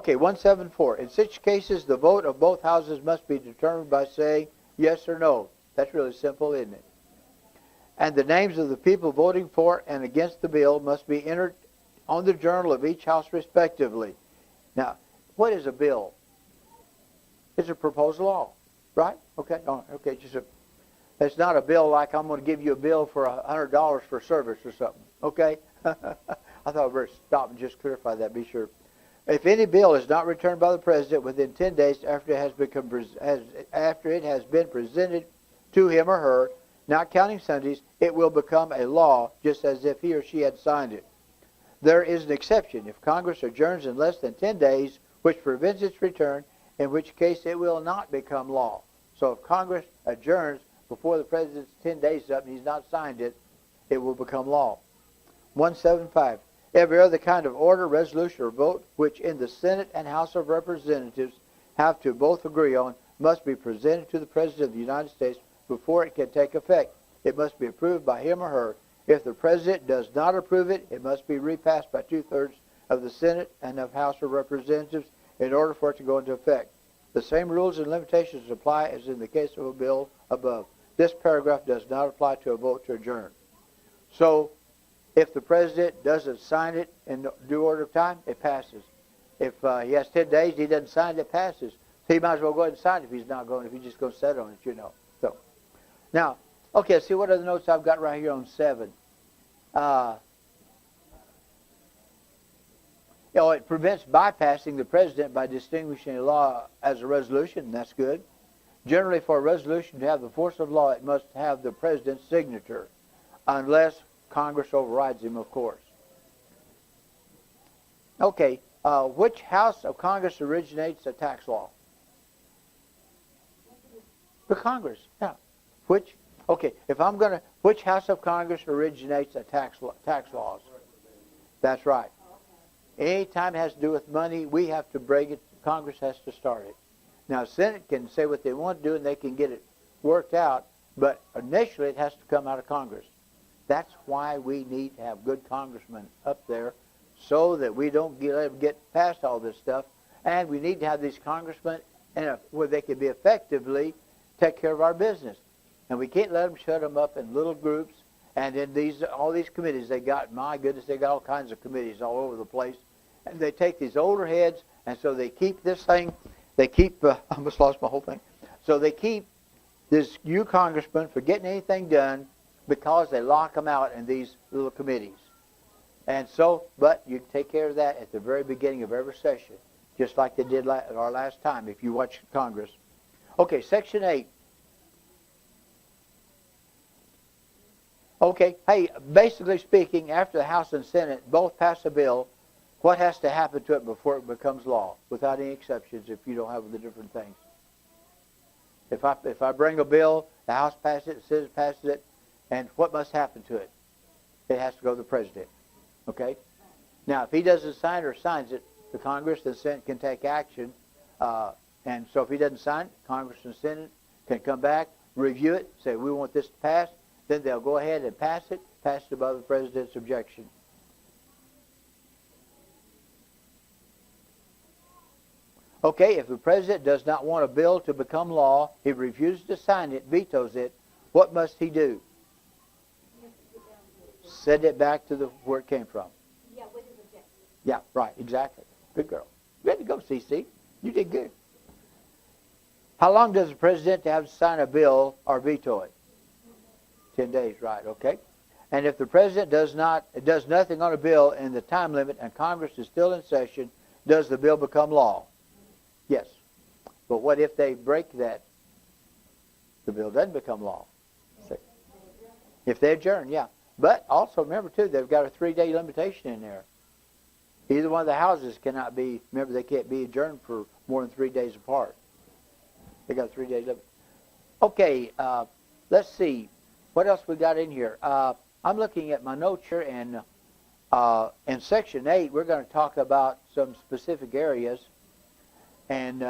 Okay, 174. In such cases, the vote of both houses must be determined by saying yes or no. That's really simple, isn't it? And the names of the people voting for and against the bill must be entered on the journal of each house respectively. Now, what is a bill? It's a proposed law, right? Okay, okay. It's not a bill like I'm going to give you a bill for $100 for service or something. Okay? I thought I'd better stop and just clarify that. Be sure. If any bill is not returned by the president within 10 days after it has been presented to him or her, not counting Sundays, it will become a law just as if he or she had signed it. There is an exception. If Congress adjourns in less than 10 days, which prevents its return, in which case it will not become law. So if Congress adjourns before the president's 10 days is up and he's not signed it, it will become law. 175. Every other kind of order, resolution, or vote which in the Senate and House of Representatives have to both agree on must be presented to the President of the United States before it can take effect. It must be approved by him or her. If the President does not approve it, it must be repassed by 2/3 of the Senate and of House of Representatives in order for it to go into effect. The same rules and limitations apply as in the case of a bill above. This paragraph does not apply to a vote to adjourn. So, if the President doesn't sign it in due order of time, it passes. If he has 10 days, he doesn't sign it, it passes. So he might as well go ahead and sign it if he's not going, if he's just going to sit on it, you know. So, now, okay, see what other notes I've got right here on 7. It prevents bypassing the President by distinguishing a law as a resolution, and that's good. Generally, for a resolution to have the force of law, it must have the President's signature, unless Congress overrides him, of course. Okay, which House of Congress originates a tax law? The Congress, yeah. Which House of Congress originates a tax laws? That's right. Anytime it has to do with money, we have to bring it. Congress has to start it. Now, Senate can say what they want to do, and they can get it worked out, but initially it has to come out of Congress. That's why we need to have good congressmen up there so that we don't get past all this stuff. And we need to have these congressmen where they can be effectively take care of our business. And we can't let them shut them up in little groups. And in all these committees they got, my goodness, they got all kinds of committees all over the place. And they take these older heads, and so they keep this thing, I almost lost my whole thing. So they keep this new congressman from getting anything done because they lock them out in these little committees. And so, but you take care of that at the very beginning of every session, just like they did our last time, if you watch Congress. Okay, Section 8. Okay, hey, basically speaking, after the House and Senate both pass a bill, what has to happen to it before it becomes law, without any exceptions if you don't have the different things? If I bring a bill, the House passes it, the Senate passes it, and what must happen to it? It has to go to the President, okay? Now, if he doesn't sign or signs it, the Congress and Senate can take action, and so if he doesn't sign it, Congress and Senate can come back, review it, say, we want this to pass, then they'll go ahead and pass it above the President's objection. Okay, if the President does not want a bill to become law, he refuses to sign it, vetoes it, what must he do? Send it back to where it came from. Yeah, with his objection. Yeah, right, exactly. Good girl. Good to go, CC. You did good. How long does the President have to sign a bill or veto it? 10 days, right, okay. And if the President does nothing on a bill in the time limit and Congress is still in session, does the bill become law? Yes. But what if they break that? The bill doesn't become law. If they adjourn, yeah. But also remember, too, they've got a 3-day limitation in there. Either one of the houses cannot be, remember, they can't be adjourned for more than 3 days apart. They got a 3-day limit. Okay, let's see. What else we got in here? I'm looking at my notes here, and in Section 8, we're going to talk about some specific areas. And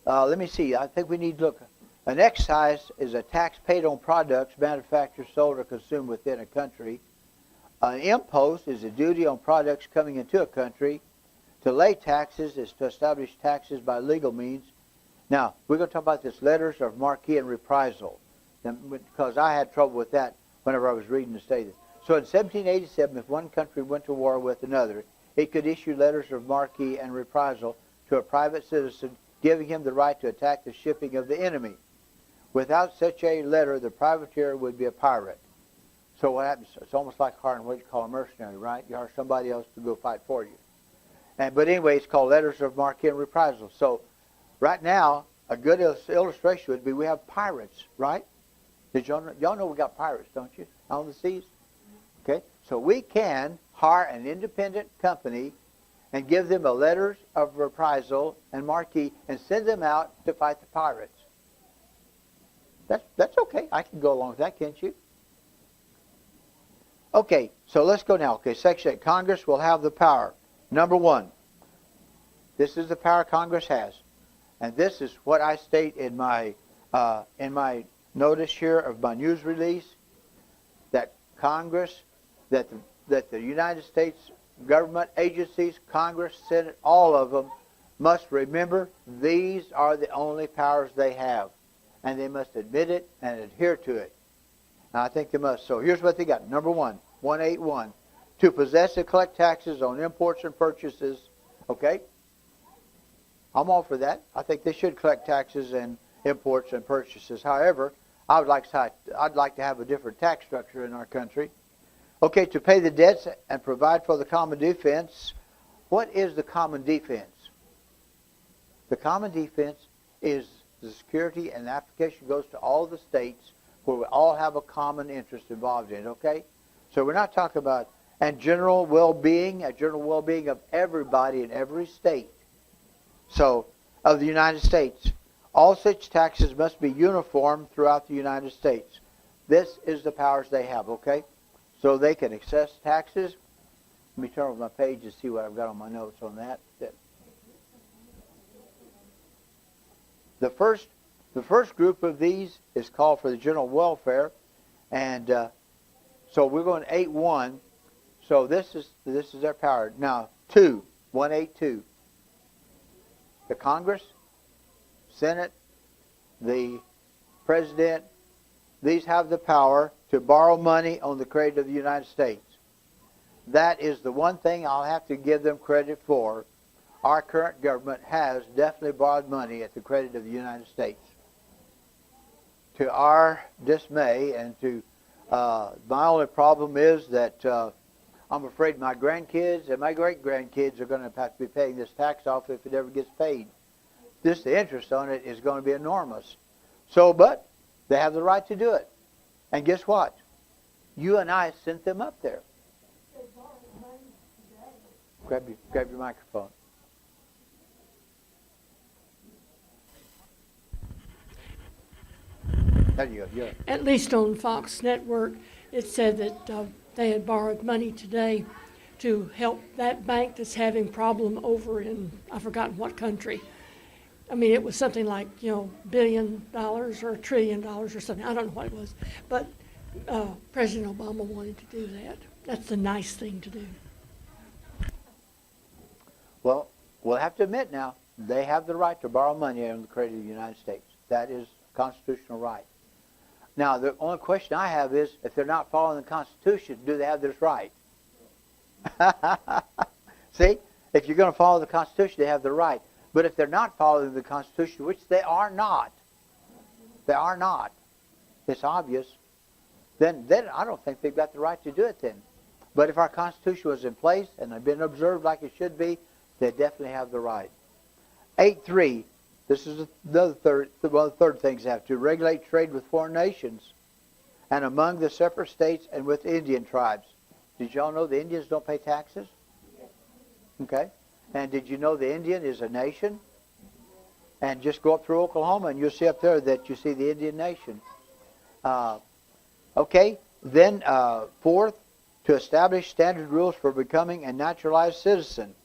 let me see. I think we need to look. An excise is a tax paid on products manufactured, sold, or consumed within a country. An impost is a duty on products coming into a country. To lay taxes is to establish taxes by legal means. Now, we're going to talk about this letters of marque and reprisal, because I had trouble with that whenever I was reading the statement. So in 1787, if one country went to war with another, it could issue letters of marque and reprisal to a private citizen, giving him the right to attack the shipping of the enemy. Without such a letter, the privateer would be a pirate. So what happens? It's almost like hiring what you call a mercenary, right? You hire somebody else to go fight for you. But anyway, it's called letters of marque and reprisal. So right now, a good illustration would be we have pirates, right? Did y'all know we got pirates, don't you, on the seas? Okay, so we can hire an independent company and give them a letters of reprisal and marque and send them out to fight the pirates. That's okay. I can go along with that, can't you? Okay, so let's go now. Okay, Section 8. Congress will have the power. Number 1. This is the power Congress has. And this is what I state in my notice here of my news release, that Congress, that the United States government agencies, Congress, Senate, all of them must remember these are the only powers they have. And they must admit it and adhere to it. And I think they must. So here's what they got. Number 1, 181. To possess and collect taxes on imports and purchases. Okay? I'm all for that. I think they should collect taxes and imports and purchases. However, I'd like to have a different tax structure in our country. Okay, to pay the debts and provide for the common defense. What is the common defense? The common defense is the security, and the application goes to all the states where we all have a common interest involved in it, okay? So we're not talking about, and general well-being of everybody in every state. So, of the United States. All such taxes must be uniform throughout the United States. This is the powers they have, okay? So they can assess taxes. Let me turn over my page and see what I've got on my notes on that. The first group of these is called for the general welfare, and so we're going to 8.1. So this is their power. Now 182. The Congress, Senate, the President, these have the power to borrow money on the credit of the United States. That is the one thing I'll have to give them credit for. Our current government has definitely borrowed money at the credit of the United States. To our dismay, and to my only problem is that I'm afraid my grandkids and my great-grandkids are going to have to be paying this tax off if it ever gets paid. Just the interest on it is going to be enormous. So, but they have the right to do it. And guess what? You and I sent them up there. Grab your microphone. There you go. Yeah. At least on Fox Network, it said that they had borrowed money today to help that bank that's having problem over in, I've forgotten what country. I mean, it was something like, $1 billion or $1 trillion or something. I don't know what it was. But President Obama wanted to do that. That's the nice thing to do. Well, we'll have to admit now, they have the right to borrow money on the credit of the United States. That is a constitutional right. Now, the only question I have is, if they're not following the Constitution, do they have this right? See? If you're going to follow the Constitution, they have the right. But if they're not following the Constitution, which they are not, it's obvious, then I don't think they've got the right to do it then. But if our Constitution was in place and had been observed like it should be, they definitely have the right. 8.3, this is one of the third things they have to regulate trade with foreign nations and among the separate states and with Indian tribes. Did y'all know the Indians don't pay taxes? Okay. And did you know the Indian is a nation? And just go up through Oklahoma and you'll see up there that you see the Indian nation. Okay. Then fourth, to establish standard rules for becoming a naturalized citizen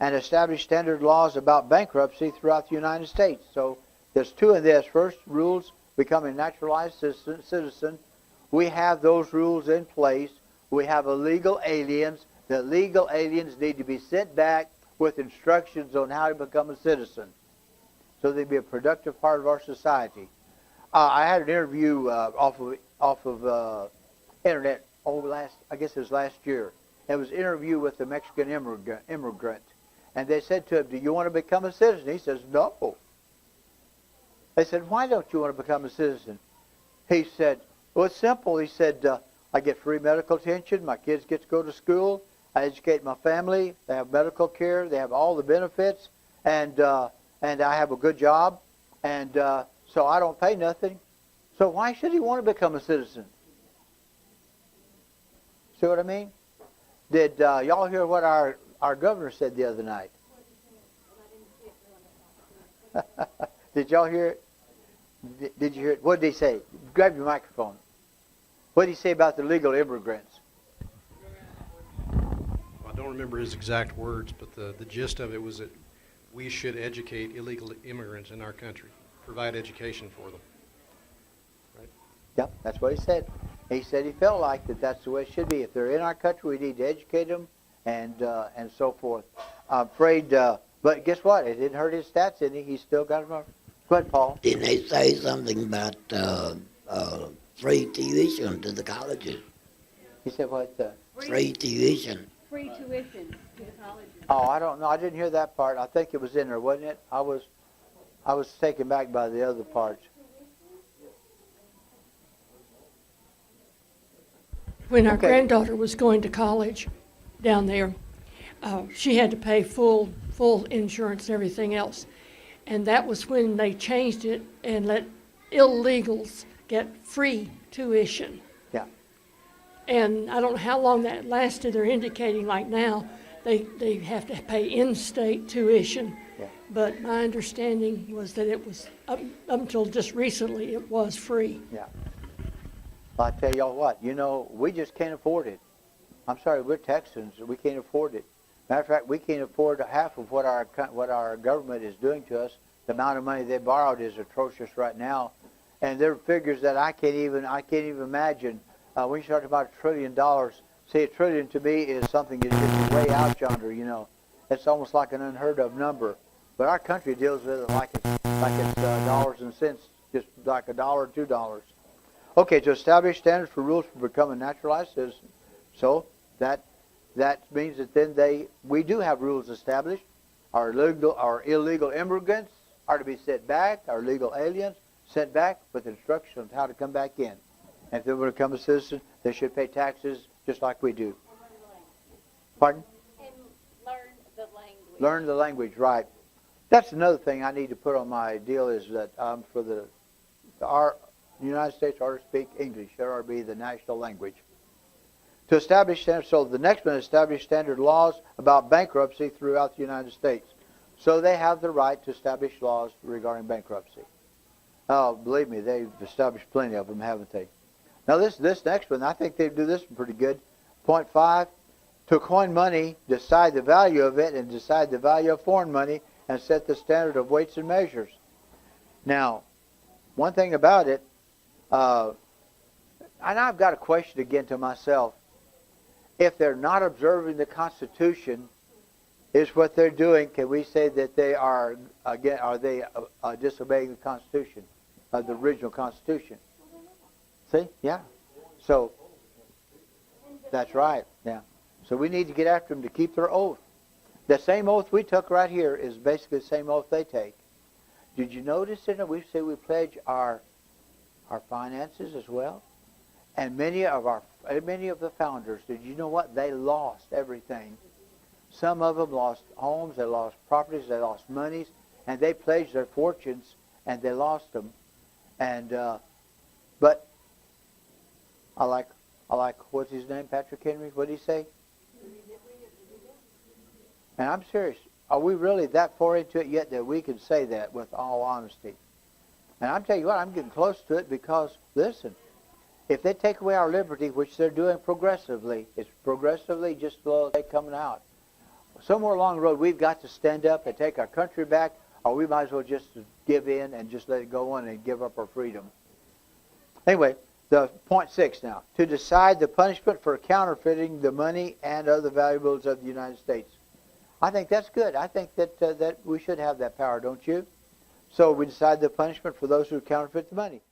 and establish standard laws about bankruptcy throughout the United States. So there's two in this. First, rules becoming a naturalized citizen. We have those rules in place. We have illegal aliens. The illegal aliens need to be sent back with instructions on how to become a citizen, so they'd be a productive part of our society. I had an interview off of internet. I guess it was last year. It was an interview with a Mexican immigrant, and they said to him, "Do you want to become a citizen?" He says, "No." They said, "Why don't you want to become a citizen?" He said, "Well, it's simple." He said, "I get free medical attention. My kids get to go to school. I educate my family. They have medical care. They have all the benefits, and I have a good job, and so I don't pay nothing. So why should he want to become a citizen?" See what I mean? Did y'all hear what our governor said the other night? Did y'all hear it? Did you hear it? What did he say? Grab your microphone. What did he say about the legal immigrants? I don't remember his exact words, but the gist of it was that we should educate illegal immigrants in our country, provide education for them. Right? Yep, that's what he said. He said he felt like that's the way it should be. If they're in our country, we need to educate them and so forth. I'm afraid, but guess what? It didn't hurt his stats, did he? He still got them. Go ahead, Paul. Didn't they say something about free tuition to the colleges? He said what? Free tuition. Free tuition to the colleges. Oh, I don't know. I didn't hear that part. I think it was in there, wasn't it? I was taken back by the other parts. When our Okay. granddaughter was going to college down there, she had to pay full insurance and everything else. And that was when they changed it and let illegals get free tuition. Yeah. And I don't know how long that lasted. They're indicating like now they have to pay in-state tuition. Yeah. But my understanding was that it was, up until just recently, it was free. Yeah. Well, I tell y'all what, we just can't afford it. I'm sorry, we're Texans. We can't afford it. Matter of fact, we can't afford half of what our government is doing to us. The amount of money they borrowed is atrocious right now, and there are figures that I can't even imagine. When you start about $1 trillion, see, $1 trillion to me is something that's just way out yonder. It's almost like an unheard of number. But our country deals with it like it's dollars and cents, just like $1 or $2. Okay, to establish standards for rules for becoming naturalized citizens. So that means that then we do have rules established. Our illegal immigrants are to be sent back. Our legal aliens sent back with instructions on how to come back in. And if they want to become a citizen, they should pay taxes just like we do. Pardon? And learn the language. Learn the language, right. That's another thing I need to put on my deal is that for the United States ought to speak English. There ought to be the national language. To establish standards, so the next one is establish standard laws about bankruptcy throughout the United States. So they have the right to establish laws regarding bankruptcy. Oh, believe me, they've established plenty of them, haven't they? Now this next one, I think they do this one pretty good. Point 5, to coin money, decide the value of it and decide the value of foreign money and set the standard of weights and measures. Now, one thing about it, and I've got a question again to myself. If they're not observing the Constitution, is what they're doing, can we say that they are disobeying the Constitution, the original Constitution? See? Yeah. So, that's right. Yeah. So we need to get after them to keep their oath. The same oath we took right here is basically the same oath they take. Did you notice in it we say we pledge our finances as well? And many of the founders, did you know what? They lost everything. Some of them lost homes, they lost properties, they lost monies, and they pledged their fortunes, and they lost them. And but I like what's his name, Patrick Henry? What did he say? And I'm serious. Are we really that far into it yet that we can say that with all honesty? And I'm telling you what, I'm getting close to it because, listen, if they take away our liberty, which they're doing progressively, it's progressively just slowly coming out. Somewhere along the road, we've got to stand up and take our country back, or we might as well just give in and just let it go on and give up our freedom. Anyway, the point 6 now. To decide the punishment for counterfeiting the money and other valuables of the United States. I think that's good. I think that we should have that power, don't you? So we decide the punishment for those who counterfeit the money.